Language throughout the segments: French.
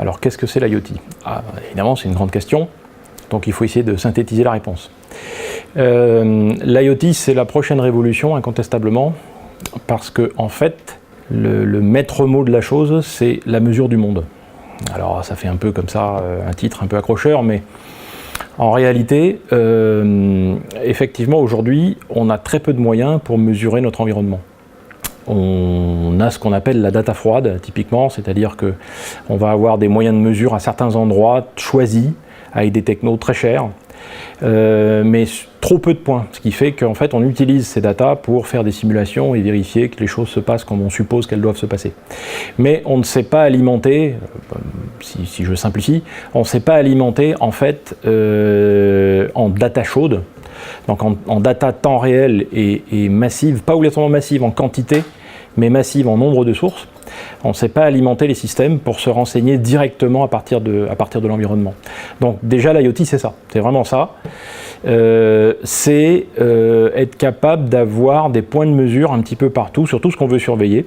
Alors qu'est-ce que c'est l'IoT? Évidemment, c'est une grande question, donc il faut essayer de synthétiser la réponse. L'IoT, c'est la prochaine révolution, incontestablement, parce que en fait, le maître mot de la chose, c'est la mesure du monde. Alors ça fait un peu comme ça, un titre un peu accrocheur, mais en réalité, effectivement, aujourd'hui, on a très peu de moyens pour mesurer notre environnement. On a ce qu'on appelle la data froide, typiquement, c'est-à-dire qu'on va avoir des moyens de mesure à certains endroits choisis, avec des technos très chers, mais trop peu de points, ce qui fait qu'en fait on utilise ces datas pour faire des simulations et vérifier que les choses se passent comme on suppose qu'elles doivent se passer. Mais on ne sait pas alimenter, si je simplifie, on ne sait pas alimenter en fait en data chaude, donc en data temps réel et massive, pas obligatoirement massive en quantité, mais massive en nombre de sources. On ne sait pas alimenter les systèmes pour se renseigner directement à partir de l'environnement. Donc déjà l'IoT c'est ça, c'est vraiment ça. C'est être capable d'avoir des points de mesure un petit peu partout sur tout ce qu'on veut surveiller.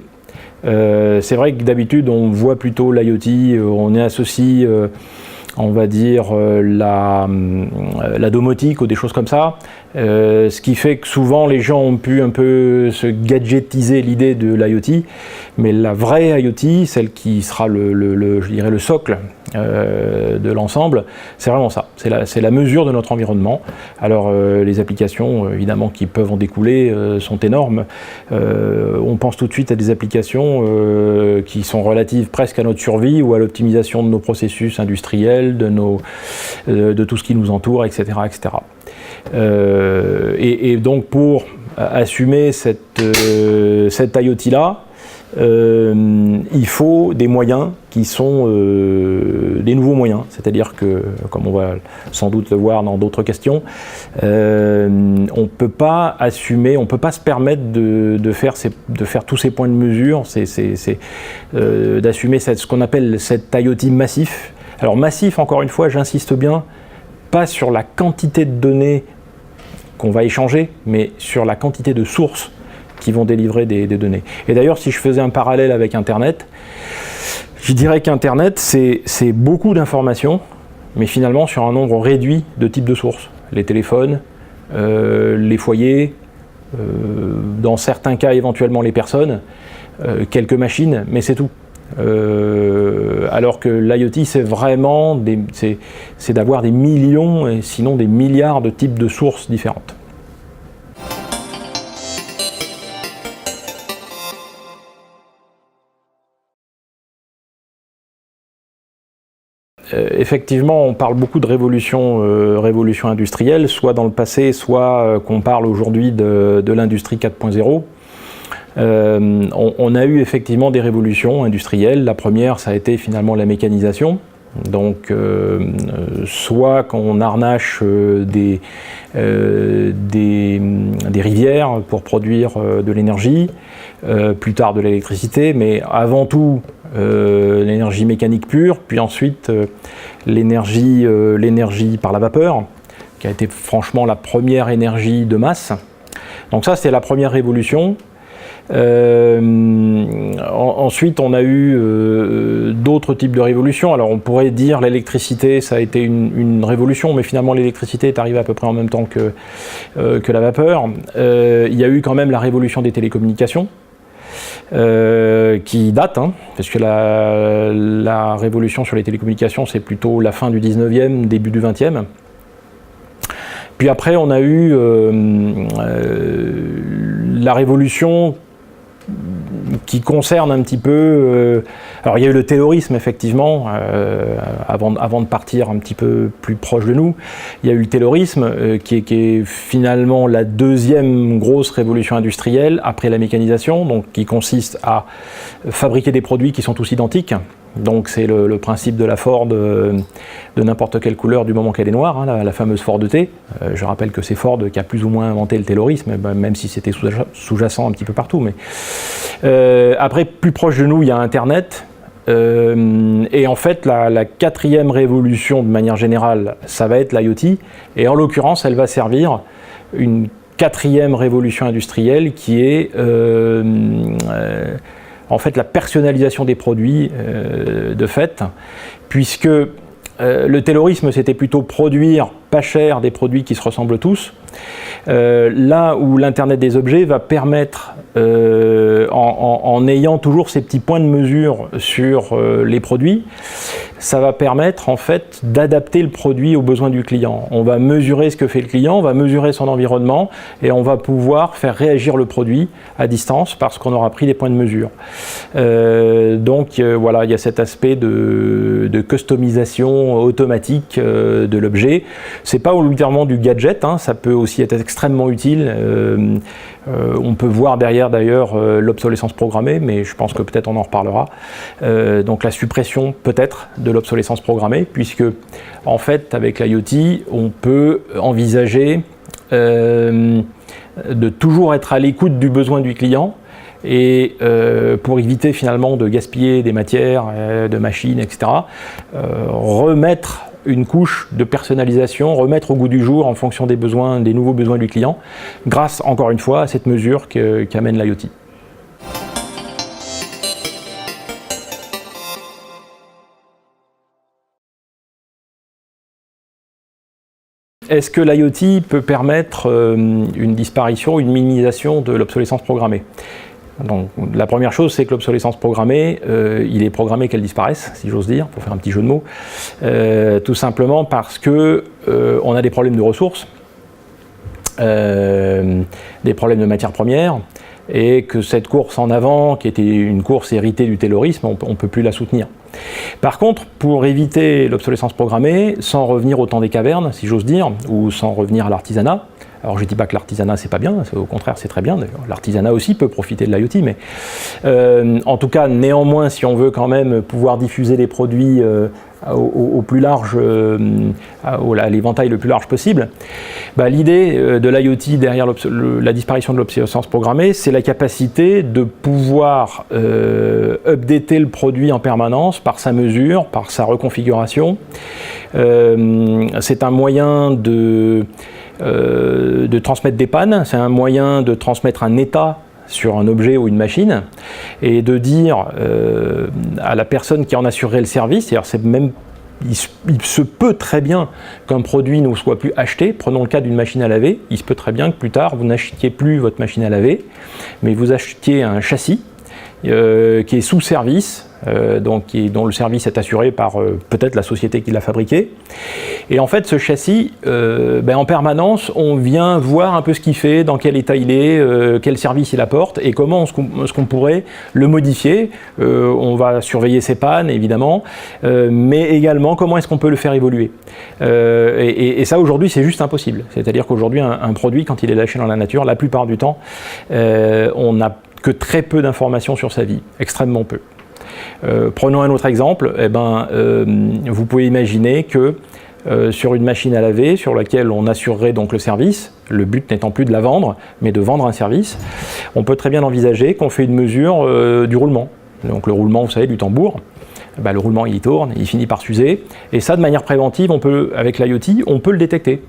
C'est vrai que d'habitude on voit plutôt l'IoT, on associe on va dire la domotique ou des choses comme ça, ce qui fait que souvent les gens ont pu un peu se gadgetiser l'idée de l'IoT, mais la vraie IoT, celle qui sera je dirais le socle de l'ensemble, c'est vraiment ça, c'est la mesure de notre environnement. Alors les applications évidemment qui peuvent en découler sont énormes. On pense tout de suite à des applications qui sont relatives presque à notre survie ou à l'optimisation de nos processus industriels, de tout ce qui nous entoure, etc. etc. Et donc pour assumer cette IoT-là, il faut des moyens qui sont des nouveaux moyens, c'est-à-dire que, comme on va sans doute le voir dans d'autres questions, on ne peut pas assumer, on ne peut pas se permettre de faire tous ces points de mesure, d'assumer ce qu'on appelle cet IoT massif. Alors massif, encore une fois, j'insiste bien, pas sur la quantité de données qu'on va échanger, mais sur la quantité de sources qui vont délivrer des données. Et d'ailleurs, si je faisais un parallèle avec Internet, je dirais qu'Internet, c'est beaucoup d'informations, mais finalement sur un nombre réduit de types de sources. Les téléphones, les foyers, dans certains cas éventuellement les personnes, quelques machines, mais c'est tout. Alors que l'IoT, c'est vraiment c'est d'avoir des millions, et sinon des milliards de types de sources différentes. Effectivement, on parle beaucoup de révolution industrielle, soit dans le passé, soit qu'on parle aujourd'hui de l'industrie 4.0. On a eu effectivement des révolutions industrielles. La première, ça a été finalement la mécanisation. Donc, soit qu'on harnache des rivières pour produire de l'énergie, plus tard de l'électricité, mais avant tout l'énergie mécanique pure, puis ensuite l'énergie par la vapeur, qui a été franchement la première énergie de masse. Donc ça, c'était la première révolution. Ensuite, on a eu d'autres types de révolutions. Alors, on pourrait dire l'électricité, ça a été une révolution, mais finalement, l'électricité est arrivée à peu près en même temps que la vapeur. Il y a eu quand même la révolution des télécommunications, qui date, parce que la révolution sur les télécommunications, c'est plutôt la fin du 19e, début du 20e. Puis après, on a eu la révolution qui concerne un petit peu... alors il y a eu le taylorisme effectivement, avant de partir un petit peu plus proche de nous, il y a eu le taylorisme qui est finalement la deuxième grosse révolution industrielle après la mécanisation, donc qui consiste à fabriquer des produits qui sont tous identiques. Donc c'est le principe de la Ford de n'importe quelle couleur du moment qu'elle est noire, la fameuse Ford T. Je rappelle que c'est Ford qui a plus ou moins inventé le taylorisme, même si c'était sous-jacent un petit peu partout. Mais après, plus proche de nous, il y a Internet. Et en fait, la quatrième révolution de manière générale, ça va être l'IoT. Et en l'occurrence, elle va servir une quatrième révolution industrielle qui est... en fait la personnalisation des produits de fait, puisque le taylorisme, c'était plutôt produire pas cher des produits qui se ressemblent tous. Là où l'Internet des objets va permettre, en ayant toujours ces petits points de mesure sur les produits, ça va permettre en fait d'adapter le produit aux besoins du client. On va mesurer ce que fait le client, on va mesurer son environnement et on va pouvoir faire réagir le produit à distance parce qu'on aura pris des points de mesure. Donc voilà, il y a cet aspect de customisation automatique de l'objet. C'est pas obligatoirement du gadget, hein, ça peut aussi être extrêmement utile. On peut voir derrière d'ailleurs l'obsolescence programmée, mais je pense que peut-être on en reparlera. Donc la suppression peut-être de l'obsolescence programmée, puisque en fait avec l'IoT on peut envisager de toujours être à l'écoute du besoin du client et pour éviter finalement de gaspiller des matières, de machines, etc. Remettre une couche de personnalisation, remettre au goût du jour en fonction des besoins, des nouveaux besoins du client, grâce encore une fois à cette mesure qu'amène l'IoT. Est-ce que l'IoT peut permettre une disparition, une minimisation de l'obsolescence programmée ? Donc, la première chose, c'est que l'obsolescence programmée, il est programmé qu'elle disparaisse, si j'ose dire, pour faire un petit jeu de mots, tout simplement parce que on a des problèmes de ressources, des problèmes de matières premières, et que cette course en avant, qui était une course héritée du taylorisme, on ne peut plus la soutenir. Par contre, pour éviter l'obsolescence programmée, sans revenir au temps des cavernes, si j'ose dire, ou sans revenir à l'artisanat, alors je ne dis pas que l'artisanat c'est pas bien, au contraire c'est très bien, l'artisanat aussi peut profiter de l'IoT, mais en tout cas néanmoins si on veut quand même pouvoir diffuser les produits au plus large, à l'éventail le plus large possible, bah, l'idée de l'IoT derrière la disparition de l'obsolescence programmée, c'est la capacité de pouvoir updater le produit en permanence par sa mesure, par sa reconfiguration. C'est un moyen de transmettre des pannes, c'est un moyen de transmettre un état sur un objet ou une machine et de dire à la personne qui en assurerait le service, il se peut très bien qu'un produit ne soit plus acheté. Prenons le cas d'une machine à laver, il se peut très bien que plus tard vous n'achetiez plus votre machine à laver, mais vous achetiez un châssis qui est sous service, dont le service est assuré par peut-être la société qui l'a fabriqué. Et en fait, ce châssis, en permanence, on vient voir un peu ce qu'il fait, dans quel état il est, quel service il apporte, et comment est-ce qu'on pourrait le modifier. On va surveiller ses pannes, évidemment, mais également comment est-ce qu'on peut le faire évoluer. Et ça, aujourd'hui, c'est juste impossible. C'est-à-dire qu'aujourd'hui, un produit, quand il est lâché dans la nature, la plupart du temps, on n'a que très peu d'informations sur sa vie, extrêmement peu. Prenons un autre exemple, vous pouvez imaginer que sur une machine à laver sur laquelle on assurerait donc le service, le but n'étant plus de la vendre, mais de vendre un service, on peut très bien envisager qu'on fait une mesure du roulement. Donc le roulement, vous savez, du tambour. Le roulement il tourne, il finit par s'user, et ça de manière préventive, avec l'IoT, on peut le détecter.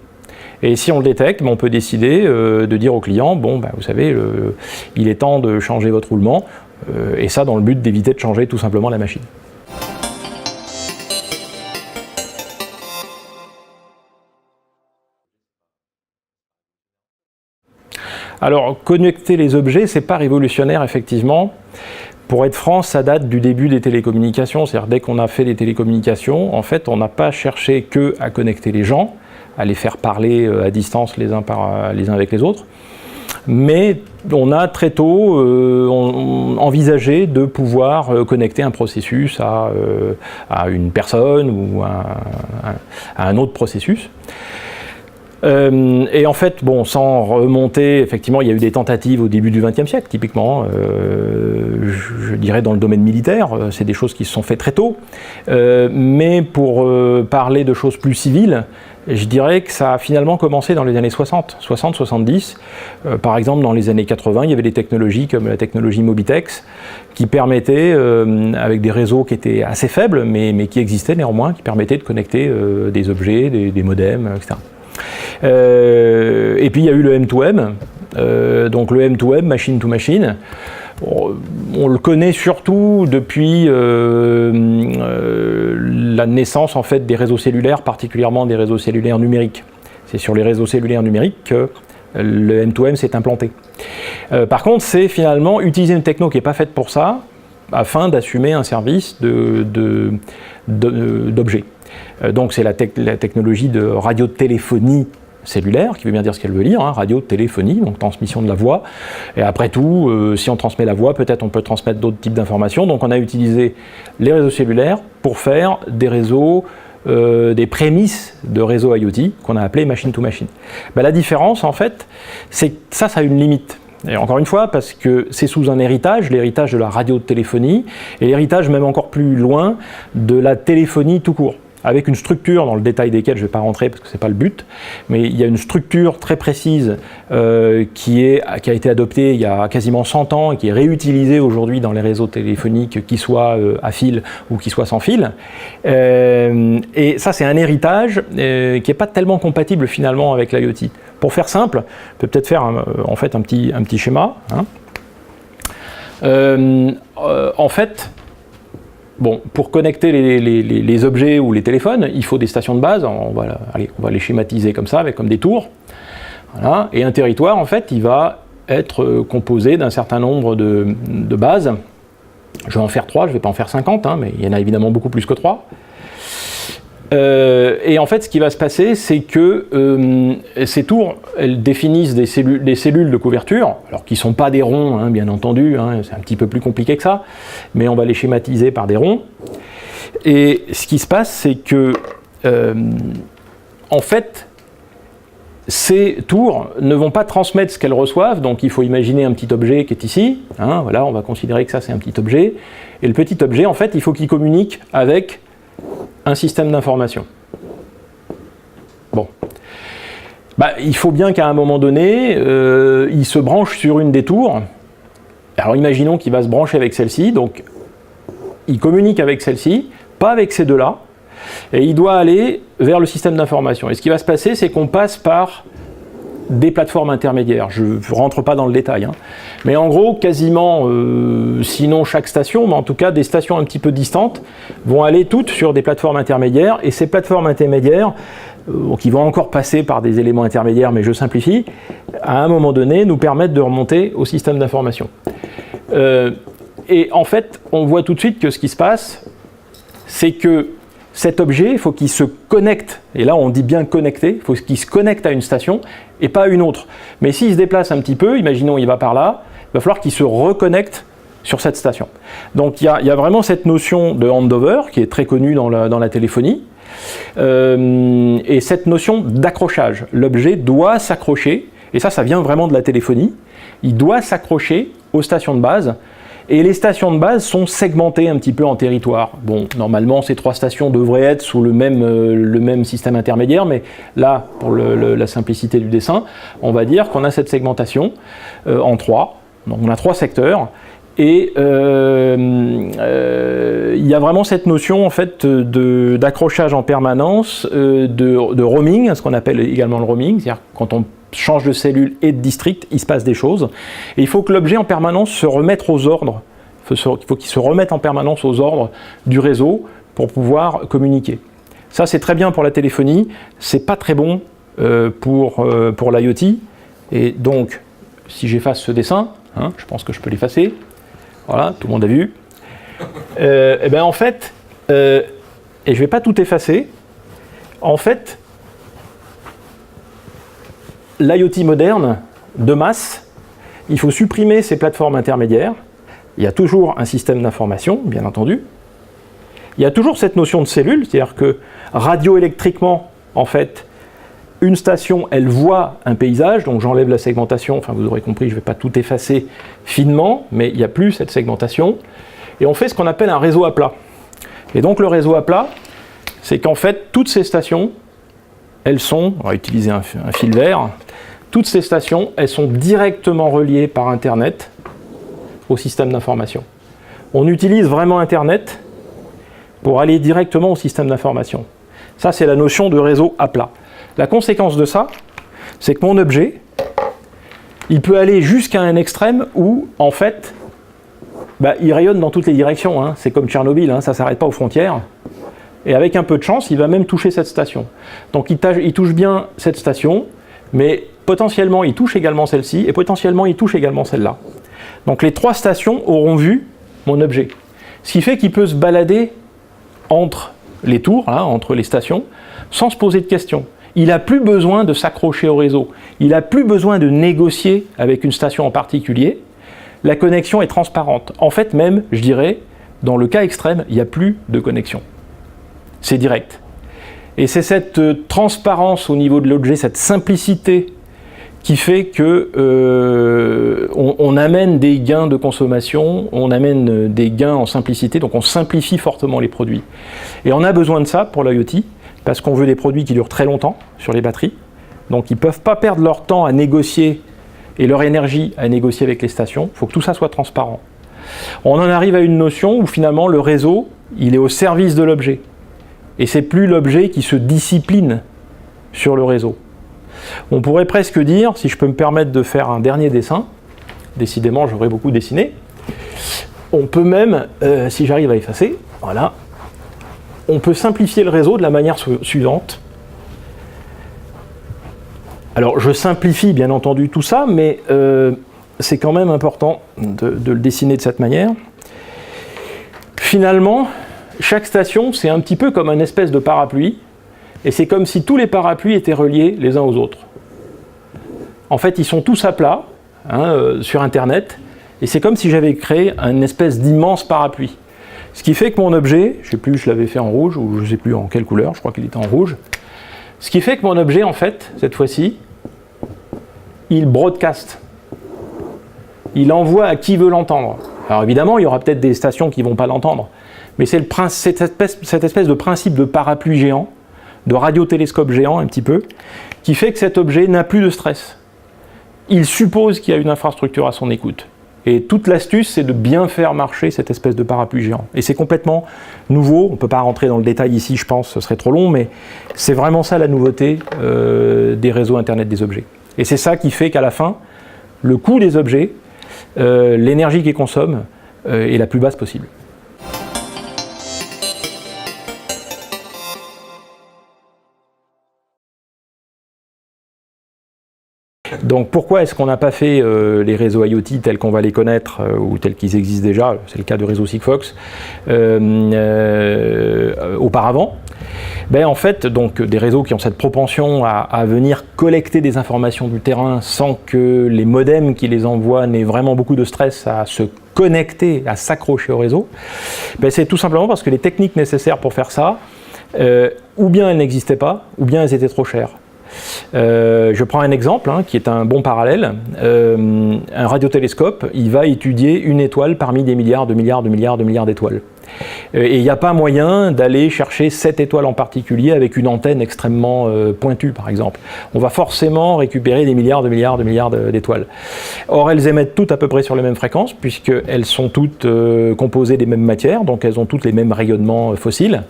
Et si on le détecte, on peut décider de dire au client, vous savez, il est temps de changer votre roulement, et ça dans le but d'éviter de changer tout simplement la machine. Alors, connecter les objets, c'est pas révolutionnaire effectivement. Pour être franc, ça date du début des télécommunications, c'est-à-dire dès qu'on a fait des télécommunications, en fait, on n'a pas cherché que à connecter les gens, à les faire parler à distance les uns avec les autres, mais on a très tôt envisagé de pouvoir connecter un processus à une personne ou à un autre processus. Et en fait, sans remonter, effectivement, il y a eu des tentatives au début du XXe siècle, typiquement, je dirais dans le domaine militaire, c'est des choses qui se sont faites très tôt, mais pour parler de choses plus civiles, je dirais que ça a finalement commencé dans les années 60-70. Par exemple, dans les années 80, il y avait des technologies comme la technologie Mobitex qui permettaient, avec des réseaux qui étaient assez faibles, mais qui existaient néanmoins, qui permettaient de connecter des objets, des modems, etc. Et puis il y a eu le M2M, donc le M2M, machine to machine. On le connaît surtout depuis la naissance en fait des réseaux cellulaires, particulièrement des réseaux cellulaires numériques. C'est sur les réseaux cellulaires numériques que le M2M s'est implanté. Par contre, c'est finalement utiliser une techno qui n'est pas faite pour ça, afin d'assumer un service d'objets. Donc c'est la technologie de radiotéléphonie cellulaire, qui veut bien dire ce qu'elle veut dire, hein, radiotéléphonie, donc transmission de la voix. Et après tout, si on transmet la voix, peut-être on peut transmettre d'autres types d'informations. Donc on a utilisé les réseaux cellulaires pour faire des réseaux, des prémices de réseaux IoT qu'on a appelés machine-to-machine. Ben, la différence, en fait, c'est que ça a une limite. Et encore une fois, parce que c'est sous un héritage, l'héritage de la radiotéléphonie, et l'héritage même encore plus loin de la téléphonie tout court, avec une structure, dans le détail desquelles je ne vais pas rentrer parce que ce n'est pas le but, mais il y a une structure très précise qui a été adoptée il y a quasiment 100 ans et qui est réutilisée aujourd'hui dans les réseaux téléphoniques, qu'ils soient à fil ou qu'ils soient sans fil. Et ça, c'est un héritage qui n'est pas tellement compatible finalement avec l'IoT. Pour faire simple, on peut peut-être faire en fait un petit schéma. Hein. En fait, bon, pour connecter les objets ou les téléphones, il faut des stations de base. On va les schématiser comme ça, comme des tours. Voilà. Et un territoire, en fait, il va être composé d'un certain nombre de bases. Je vais en faire 3, je ne vais pas en faire 50, hein, mais il y en a évidemment beaucoup plus que 3. Et en fait, ce qui va se passer, c'est que ces tours, elles définissent des cellules de couverture, alors qui ne sont pas des ronds, hein, bien entendu, hein, c'est un petit peu plus compliqué que ça, mais on va les schématiser par des ronds. Et ce qui se passe, c'est que, en fait, ces tours ne vont pas transmettre ce qu'elles reçoivent, donc il faut imaginer un petit objet qui est ici, hein, voilà, on va considérer que ça c'est un petit objet, et le petit objet, en fait, il faut qu'il communique avec un système d'information. Bon. Bah, il faut bien qu'à un moment donné, il se branche sur une des tours. Alors imaginons qu'il va se brancher avec celle-ci, donc il communique avec celle-ci, pas avec ces deux-là, et il doit aller vers le système d'information. Et ce qui va se passer, c'est qu'on passe par des plateformes intermédiaires. Je ne rentre pas dans le détail, hein. Mais en gros, quasiment, sinon chaque station, mais en tout cas des stations un petit peu distantes, vont aller toutes sur des plateformes intermédiaires, et ces plateformes intermédiaires, qui vont encore passer par des éléments intermédiaires, mais je simplifie, à un moment donné, nous permettent de remonter au système d'information. Et en fait, on voit tout de suite que ce qui se passe, c'est que cet objet, il faut qu'il se connecte, et là on dit bien connecté, il faut qu'il se connecte à une station et pas à une autre. Mais s'il se déplace un petit peu, imaginons il va par là, il va falloir qu'il se reconnecte sur cette station. Donc il y a vraiment cette notion de handover qui est très connue dans la téléphonie, et cette notion d'accrochage. L'objet doit s'accrocher, et ça vient vraiment de la téléphonie, il doit s'accrocher aux stations de base. Et les stations de base sont segmentées un petit peu en territoire. Bon, normalement, ces 3 stations devraient être sous le même système intermédiaire, mais là, pour la simplicité du dessin, on va dire qu'on a cette segmentation en 3. Donc on a 3 secteurs, et il y a vraiment cette notion en fait d'accrochage en permanence, de roaming, ce qu'on appelle également le roaming, c'est-à-dire quand on change de cellule et de district, il se passe des choses. Et il faut que l'objet en permanence se remette aux ordres. Il faut qu'il se remette en permanence aux ordres du réseau pour pouvoir communiquer. Ça, c'est très bien pour la téléphonie. C'est pas très bon pour l'IoT. Et donc, si j'efface ce dessin, hein, je pense que je peux l'effacer. Voilà, tout le monde a vu. Et bien en fait, et je ne vais pas tout effacer. En fait, l'IoT moderne, de masse, il faut supprimer ces plateformes intermédiaires. Il y a toujours un système d'information, bien entendu. Il y a toujours cette notion de cellule, c'est-à-dire que radioélectriquement, en fait, une station, elle voit un paysage, donc j'enlève la segmentation, enfin vous aurez compris, je ne vais pas tout effacer finement, mais il n'y a plus cette segmentation. Et on fait ce qu'on appelle un réseau à plat. Et donc le réseau à plat, c'est qu'en fait, toutes ces stations, elles sont, on va utiliser un fil vert, toutes ces stations, elles sont directement reliées par Internet au système d'information. On utilise vraiment Internet pour aller directement au système d'information. Ça, c'est la notion de réseau à plat. La conséquence de ça, c'est que mon objet, il peut aller jusqu'à un extrême où, en fait, il rayonne dans toutes les directions, hein. C'est comme Tchernobyl, hein, ça ne s'arrête pas aux frontières. Et avec un peu de chance, il va même toucher cette station. Donc il touche bien cette station, mais potentiellement il touche également celle-ci, et potentiellement il touche également celle-là. Donc les 3 stations auront vu mon objet. Ce qui fait qu'il peut se balader entre les tours, hein, entre les stations, sans se poser de questions. Il n'a plus besoin de s'accrocher au réseau. Il n'a plus besoin de négocier avec une station en particulier. La connexion est transparente. En fait, même, je dirais, dans le cas extrême, il n'y a plus de connexion. C'est direct. Et c'est cette transparence au niveau de l'objet, cette simplicité qui fait que on amène des gains de consommation, on amène des gains en simplicité, donc on simplifie fortement les produits. Et on a besoin de ça pour l'IoT, parce qu'on veut des produits qui durent très longtemps sur les batteries. Donc ils ne peuvent pas perdre leur temps à négocier et leur énergie à négocier avec les stations. Il faut que tout ça soit transparent. On en arrive à une notion où finalement le réseau, il est au service de l'objet. Et c'est plus l'objet qui se discipline sur le réseau. On pourrait presque dire, si je peux me permettre de faire un dernier dessin, décidément j'aurais beaucoup dessiné, on peut même, si j'arrive à effacer, voilà, on peut simplifier le réseau de la manière suivante. Alors je simplifie bien entendu tout ça, mais c'est quand même important de le dessiner de cette manière. Finalement, chaque station, c'est un petit peu comme un espèce de parapluie, et c'est comme si tous les parapluies étaient reliés les uns aux autres. En fait, ils sont tous à plat, hein, sur Internet, et c'est comme si j'avais créé une espèce d'immense parapluie. Ce qui fait que mon objet, je ne sais plus, je l'avais fait en rouge, ou je ne sais plus en quelle couleur, je crois qu'il était en rouge. Ce qui fait que mon objet, en fait, cette fois-ci, il broadcast. Il envoie à qui veut l'entendre. Alors évidemment, il y aura peut-être des stations qui ne vont pas l'entendre, mais c'est cette espèce de principe de parapluie géant, de radiotélescope géant un petit peu, qui fait que cet objet n'a plus de stress. Il suppose qu'il y a une infrastructure à son écoute. Et toute l'astuce, c'est de bien faire marcher cette espèce de parapluie géant. Et c'est complètement nouveau. On ne peut pas rentrer dans le détail ici, je pense, ce serait trop long, mais c'est vraiment ça la nouveauté des réseaux Internet des objets. Et c'est ça qui fait qu'à la fin, le coût des objets, l'énergie qu'ils consomment, est la plus basse possible. Donc pourquoi est-ce qu'on n'a pas fait les réseaux IoT tels qu'on va les connaître ou tels qu'ils existent déjà, c'est le cas du réseau Sigfox, auparavant? En fait, donc, des réseaux qui ont cette propension à venir collecter des informations du terrain sans que les modems qui les envoient n'aient vraiment beaucoup de stress à se connecter, à s'accrocher au réseau, c'est tout simplement parce que les techniques nécessaires pour faire ça, ou bien elles n'existaient pas, ou bien elles étaient trop chères. Je prends un exemple qui est un bon parallèle. Un radiotélescope, il va étudier une étoile parmi des milliards d'étoiles. Et il n'y a pas moyen d'aller chercher cette étoile en particulier avec une antenne extrêmement pointue, par exemple. On va forcément récupérer des milliards d'étoiles. Or, elles émettent toutes à peu près sur les mêmes fréquences, puisqu'elles sont toutes composées des mêmes matières, donc elles ont toutes les mêmes rayonnements fossiles.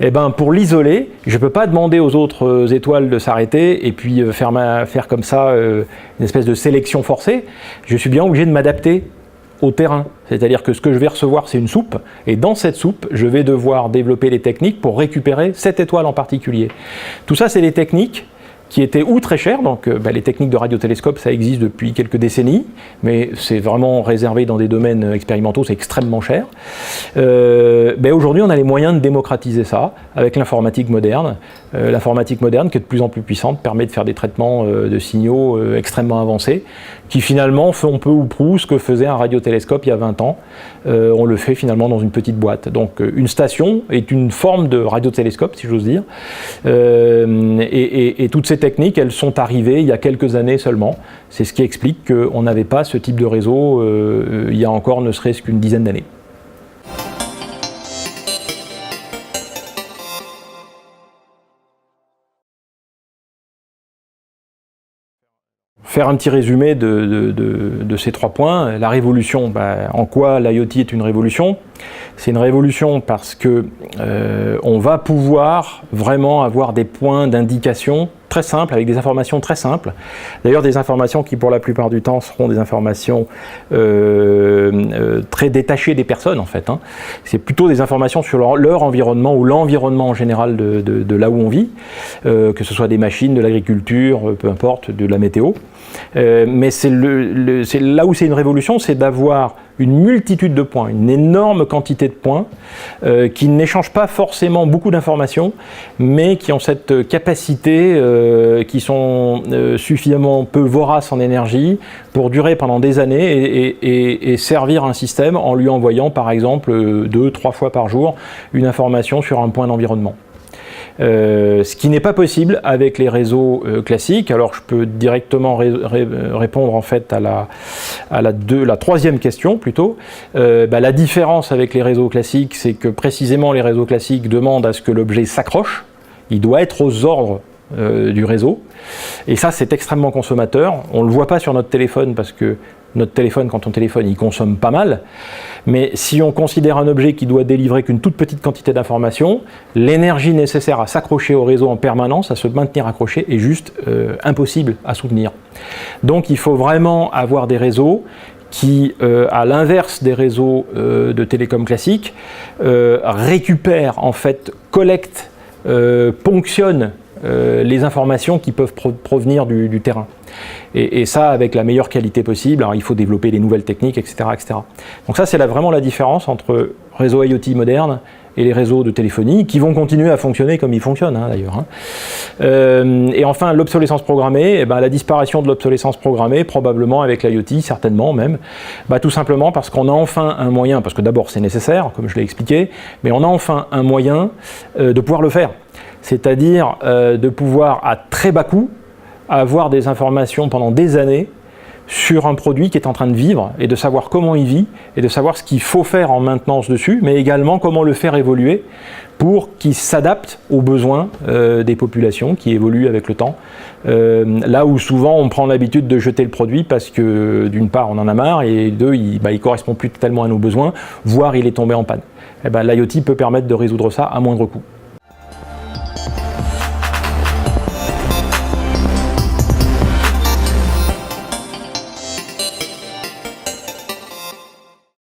Et pour l'isoler, je ne peux pas demander aux autres étoiles de s'arrêter et puis faire comme ça une espèce de sélection forcée. Je suis bien obligé de m'adapter au terrain. C'est-à-dire que ce que je vais recevoir, c'est une soupe, et dans cette soupe, je vais devoir développer les techniques pour récupérer cette étoile en particulier. Tout ça, c'est des techniques qui étaient très chères, donc les techniques de radiotélescope, ça existe depuis quelques décennies, mais c'est vraiment réservé dans des domaines expérimentaux, c'est extrêmement cher. Aujourd'hui, on a les moyens de démocratiser ça avec l'informatique moderne. L'informatique moderne, qui est de plus en plus puissante, permet de faire des traitements de signaux extrêmement avancés, qui finalement font peu ou prou ce que faisait un radiotélescope il y a 20 ans. On le fait finalement dans une petite boîte. Donc une station est une forme de radiotélescope, si j'ose dire, et toutes ces techniques, elles sont arrivées il y a quelques années seulement. C'est ce qui explique qu'on n'avait pas ce type de réseau il y a encore ne serait-ce qu'une dizaine d'années. Faire un petit résumé de ces 3 points. La révolution, en quoi l'IoT est une révolution? C'est une révolution parce que on va pouvoir vraiment avoir des points d'indication très simples, avec des informations très simples. D'ailleurs, des informations qui, pour la plupart du temps, seront des informations très détachées des personnes, en fait. Hein. C'est plutôt des informations sur leur environnement ou l'environnement en général de là où on vit, que ce soit des machines, de l'agriculture, peu importe, de la météo. Mais c'est là où c'est une révolution, c'est d'avoir une multitude de points, une énorme quantité de points qui n'échangent pas forcément beaucoup d'informations, mais qui ont cette capacité, qui sont suffisamment peu voraces en énergie pour durer pendant des années et servir un système en lui envoyant par exemple 2-3 fois par jour une information sur un point d'environnement. Ce qui n'est pas possible avec les réseaux classiques. Alors je peux directement répondre en fait à la troisième question plutôt. La différence avec les réseaux classiques, c'est que précisément les réseaux classiques demandent à ce que l'objet s'accroche. Il doit être aux ordres du réseau. Et ça, c'est extrêmement consommateur. On ne le voit pas sur notre téléphone parce que notre téléphone, quand on téléphone, il consomme pas mal. Mais si on considère un objet qui doit délivrer qu'une toute petite quantité d'informations, l'énergie nécessaire à s'accrocher au réseau en permanence, à se maintenir accroché, est juste impossible à soutenir. Donc il faut vraiment avoir des réseaux qui, à l'inverse des réseaux de télécom classiques, récupèrent, en fait, collectent, ponctionnent les informations qui peuvent provenir du terrain. Et ça avec la meilleure qualité possible. Alors il faut développer des nouvelles techniques, etc. etc. Donc ça c'est vraiment la différence entre réseaux IoT modernes et les réseaux de téléphonie qui vont continuer à fonctionner comme ils fonctionnent hein, d'ailleurs. Hein. Et enfin l'obsolescence programmée, la disparition de l'obsolescence programmée probablement avec l'IoT, certainement même, tout simplement parce qu'on a enfin un moyen, parce que d'abord c'est nécessaire comme je l'ai expliqué, mais on a enfin un moyen de pouvoir le faire. C'est-à-dire de pouvoir à très bas coût avoir des informations pendant des années sur un produit qui est en train de vivre et de savoir comment il vit et de savoir ce qu'il faut faire en maintenance dessus, mais également comment le faire évoluer pour qu'il s'adapte aux besoins des populations qui évoluent avec le temps. Là où souvent on prend l'habitude de jeter le produit parce que d'une part on en a marre et deux il correspond plus tellement à nos besoins, voire il est tombé en panne. L'IoT peut permettre de résoudre ça à moindre coût.